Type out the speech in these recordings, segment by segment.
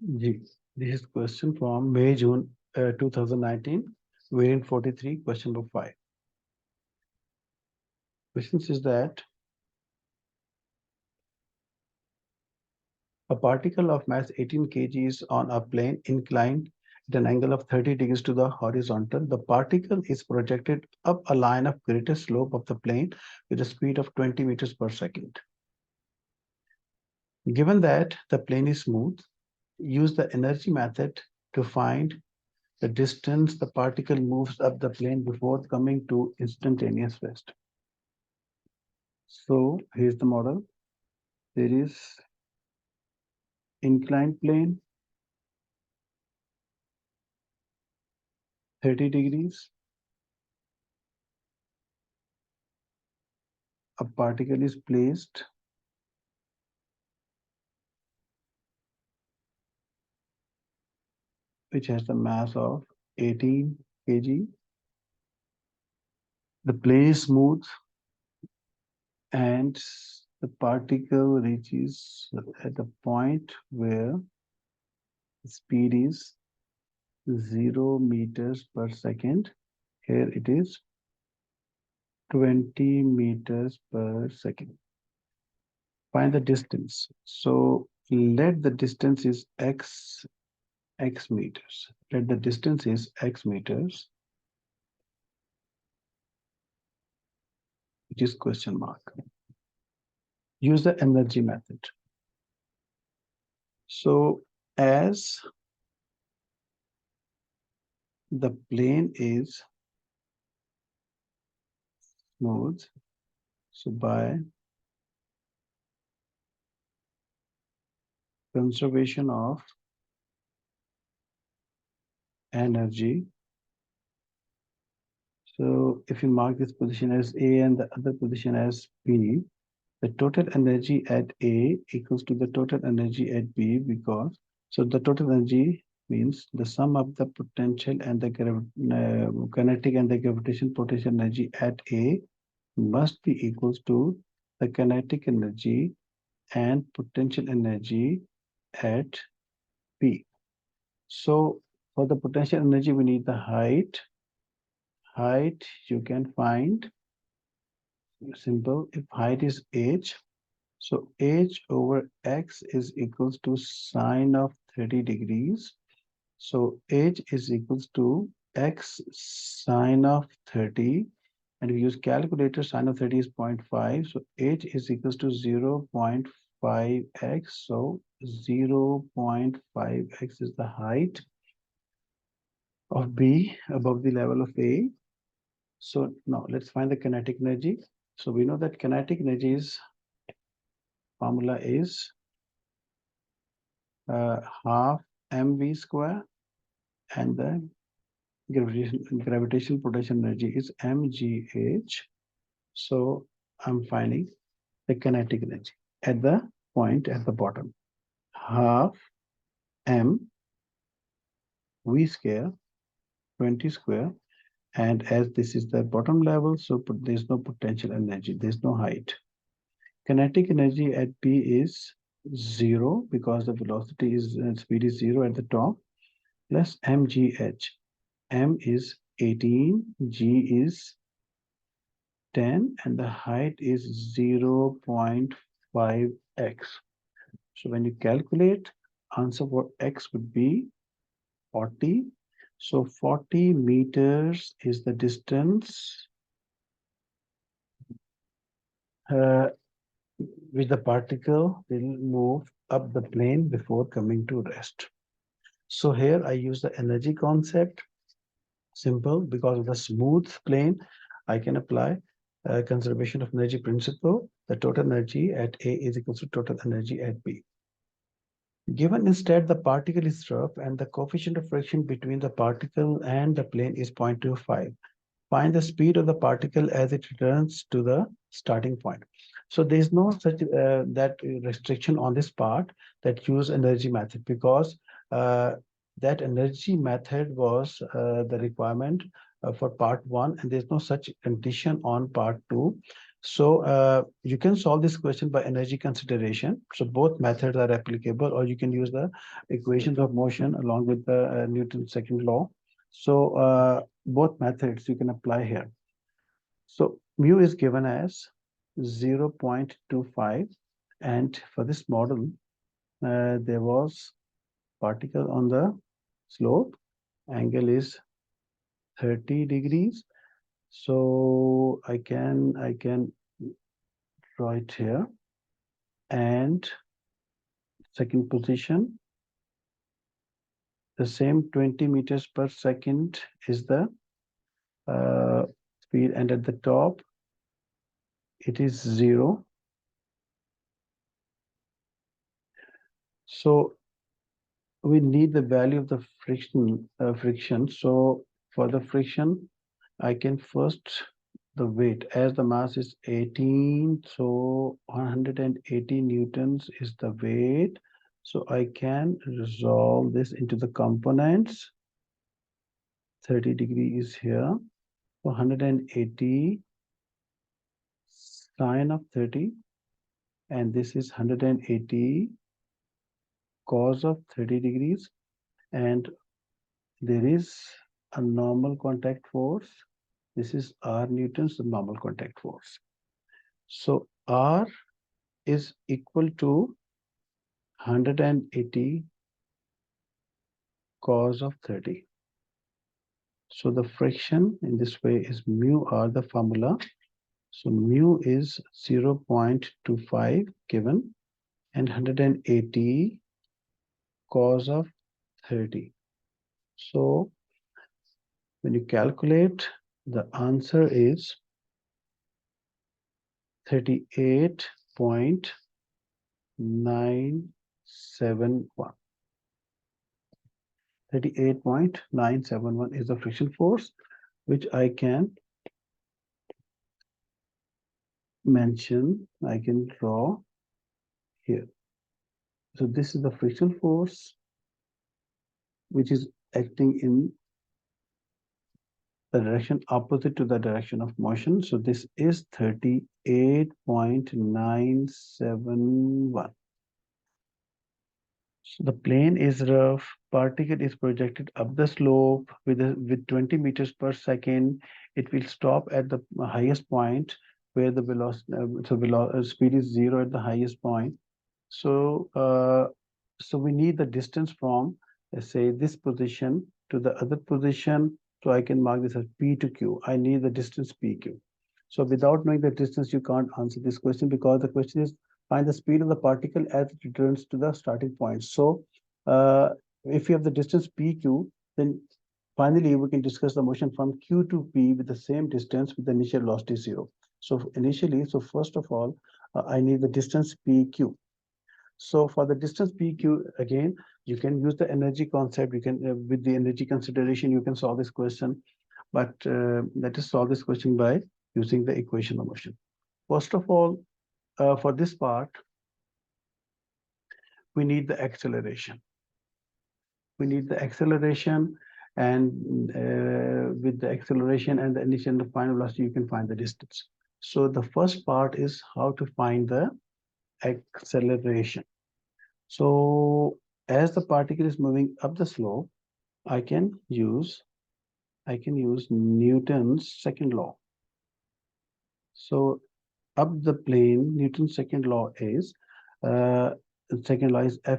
Ji, this is question from May June 2019, variant 43, question number 5. Question is that a particle of mass 18 kg is on a plane inclined at an angle of 30 degrees to the horizontal. The particle is projected up a line of greatest slope of the plane with a speed of 20 meters per second. Given that the plane is smooth, use the energy method to find the distance the particle moves up the plane before coming to instantaneous rest. So here's the model. There is inclined plane, 30 degrees. A particle is placed which has the mass of 18 kg. The plane is smooth and the particle reaches at the point where the speed is 0 meters per second. Here it is 20 meters per second. Find the distance. So let the distance is x meters. Let the distance is x meters, which is question mark. Use the energy method. So as the plane is smooth, so by conservation of energy, so if you mark this position as A and the other position as B, the total energy at A equals to the total energy at B, because so the total energy means the sum of the potential and the kinetic and the gravitational potential energy at A must be equals to the kinetic energy and potential energy at B. So for the potential energy, we need the height. Height you can find simple. If height is h, so h over x is equals to sine of 30 degrees. So h is equals to x sine of 30. And we use calculator, sine of 30 is 0.5. So h is equals to 0.5x. So 0.5x is the height of B above the level of A. So now let's find the kinetic energy. So we know that kinetic energy's formula is half mv square, and the gravitational potential energy is mgh. So I'm finding the kinetic energy at the point at the bottom. Half m v square 20 square, and as this is the bottom level, so there's no potential energy, there's no height. Kinetic energy at B is 0 because the velocity is speed is 0 at the top, plus mgh. M is 18, G is 10, and the height is 0.5x. So when you calculate, answer for x would be 40. So 40 meters is the distance which the particle will move up the plane before coming to rest. So here I use the energy concept. Simple, because of the smooth plane, I can apply conservation of energy principle. The total energy at A is equal to total energy at B. Given instead the particle is rough and the coefficient of friction between the particle and the plane is 0.25. Find the speed of the particle as it returns to the starting point. So there is no such that restriction on this part that use energy method, because that energy method was the requirement for part 1, and there's no such condition on part 2. So you can solve this question by energy consideration. So both methods are applicable, or you can use the equations of motion along with the Newton's second law. So both methods you can apply here. So mu is given as 0.25, and for this model, there was particle on the slope. Angle is 30 degrees. So I can draw it here, and second position, the same 20 meters per second is the speed, and at the top it is 0. So we need the value of the friction. So for the friction, I can first the weight, as the mass is 18, so 180 newtons is the weight. So I can resolve this into the components. 30 degree is here. 180 sine of 30, and this is 180 cos of 30 degrees, and there is a normal contact force. This is R newtons, the normal contact force. So R is equal to 180 cos of 30. So the friction in this way is mu R, the formula. So mu is 0.25 given, and 180 cos of 30. So when you calculate, the answer is 38.971. 38.971 is the friction force, which I can mention, I can draw here. So this is the friction force which is acting in the direction opposite to the direction of motion. So this is 38.971. So the plane is rough, particle is projected up the slope with 20 meters per second. It will stop at the highest point where the velocity, speed is 0 at the highest point. So, so we need the distance from, let's say, this position to the other position. So I can mark this as P to Q. I need the distance PQ. So without knowing the distance, you can't answer this question, because the question is find the speed of the particle as it returns to the starting point. So if you have the distance PQ, then finally we can discuss the motion from Q to P with the same distance with the initial velocity 0. So initially, so first of all, I need the distance PQ. So for the distance PQ, again, you can use the energy concept. You can, with the energy consideration, you can solve this question. But let us solve this question by using the equation of motion. First of all, for this part, we need the acceleration. We need the acceleration, and with the acceleration and the initial and the final velocity, you can find the distance. So the first part is how to find the acceleration. So as the particle is moving up the slope, I can use Newton's second law. So up the plane, Newton's second law is F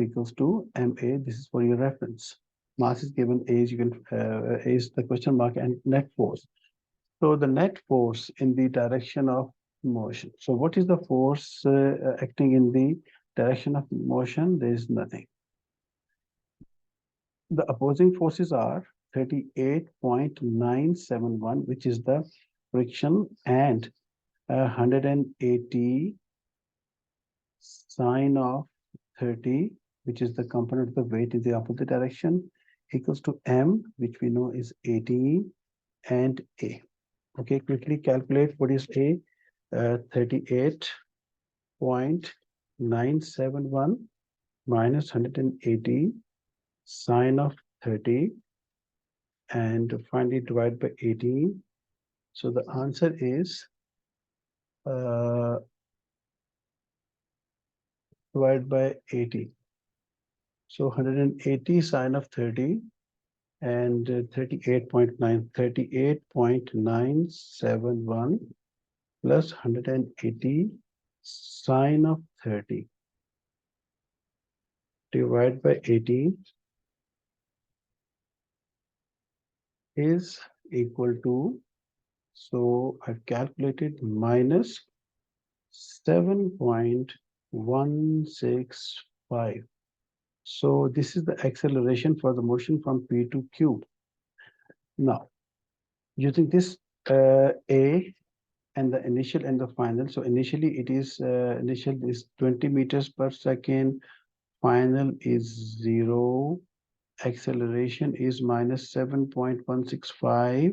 equals to ma. This is for your reference. Mass is given a, you can a is the question mark, and net force. So the net force in the direction of motion. So what is the force acting in the direction of motion? There is nothing. The opposing forces are 38.971, which is the friction, and 180 sine of 30, which is the component of the weight in the opposite direction, equals to m, which we know is 18, and a. Okay, quickly calculate what is a. 38.971 minus 180 sine of 30, and finally divide by 18. So the answer is divided by 80. So 180 sine of 30 and 38.971 plus 180 sine of 30 divided by 80 is equal to, so I've calculated, minus 7.165. So this is the acceleration for the motion from P to Q. Now, using this A and the initial and the final. So initially it is initial is 20 meters per second. Final is 0. Acceleration is minus 7.165,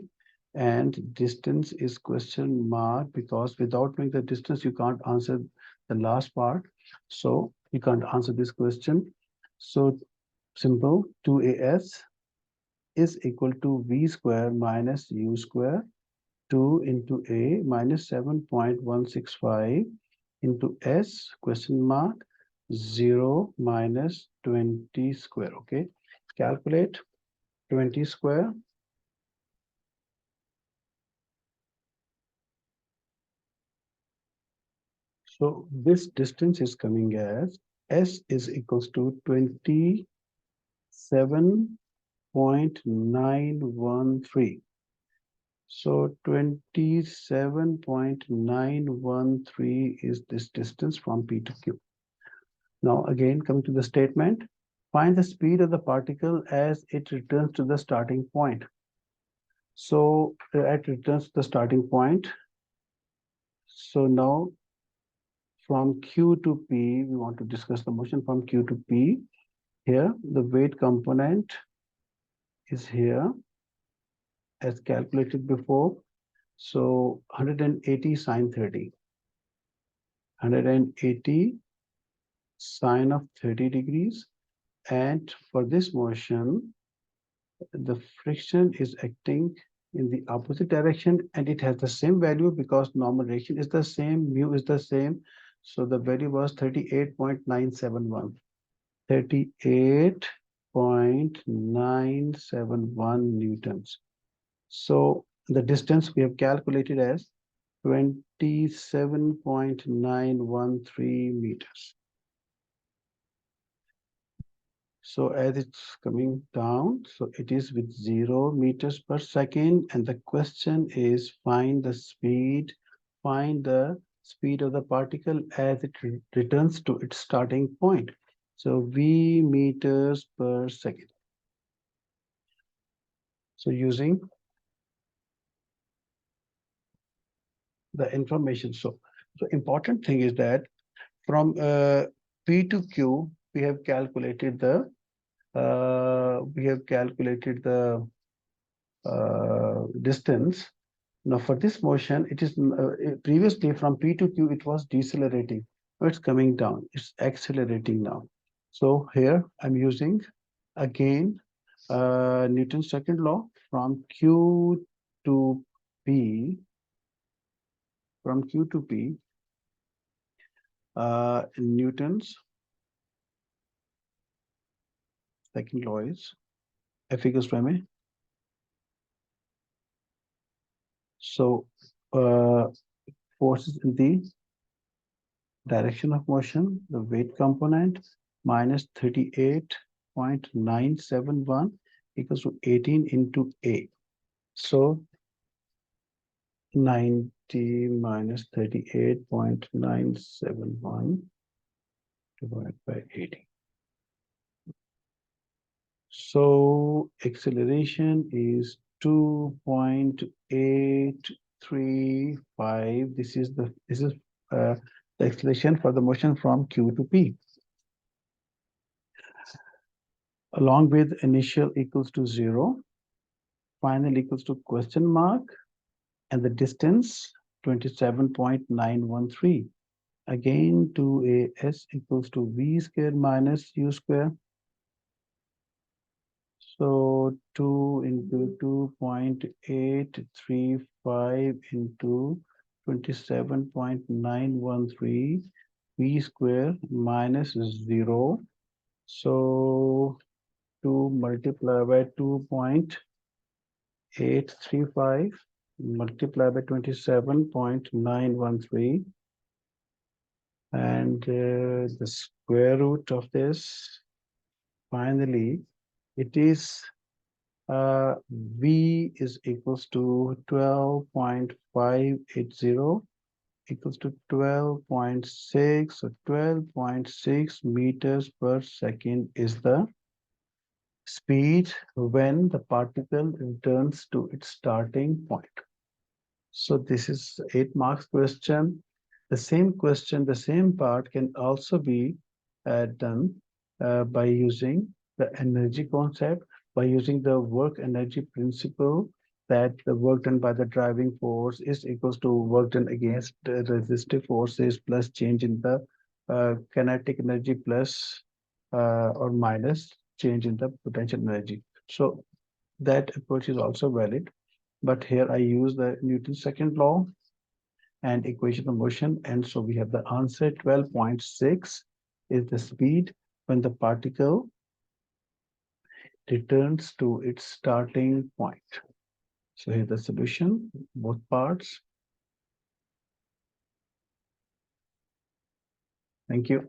and distance is question mark, because without knowing the distance you can't answer the last part. So you can't answer this question. So simple, 2as is equal to v square minus u square, 2 into a minus 7.165 into s question mark 0 minus 20 square. Okay, calculate 20 square. So this distance is coming as s is equals to 27.913. So 27.913 is this distance from P to Q. Now again, coming to the statement, find the speed of the particle as it returns to the starting point. So it returns to the starting point. So now from Q to P, we want to discuss the motion from Q to P. Here, the weight component is here as calculated before. So 180 sine 30. 180 sine of 30 degrees. And for this motion, the friction is acting in the opposite direction, and it has the same value because normal reaction is the same, mu is the same. So the value was 38.971. 38.971 newtons. So the distance we have calculated as 27.913 meters. So as it's coming down, so it is with 0 meters per second, and the question is find the speed of the particle as it returns to its starting point. So v meters per second. So using the information, so important thing is that from P to Q, we have calculated the distance. Now for this motion, it is previously from P to Q, it was decelerating. Now it's coming down. It's accelerating now. So here I'm using again Newton's second law from Q to P. From Q to P, Newton's second law is F equals to ma. So forces in the direction of motion, the weight component minus 38.971 equals to 18 into A. So 90 minus 38.971 divided by 80. So acceleration is 2.835. This is the acceleration for the motion from Q to P. Along with initial equals to 0, final equals to question mark, and the distance 27.913. Again, 2as equals to v square minus u square. So 2 into 2.835 into 27.913 v square minus 0. So 2 multiplied by 2.835 multiplied by 27.913 and the square root of this. Finally, it is V is equals to 12.580 equals to 12.6 or 12.6 meters per second is the speed when the particle returns to its starting point. So this is 8 marks question. The same question, the same part can also be done by using the energy concept, by using the work energy principle, that the work done by the driving force is equals to work done against the resistive forces plus change in the kinetic energy plus or minus change in the potential energy. So that approach is also valid. But here I use the Newton's second law and equation of motion. And so we have the answer 12.6 is the speed when the particle returns to its starting point. So here's the solution, both parts. Thank you.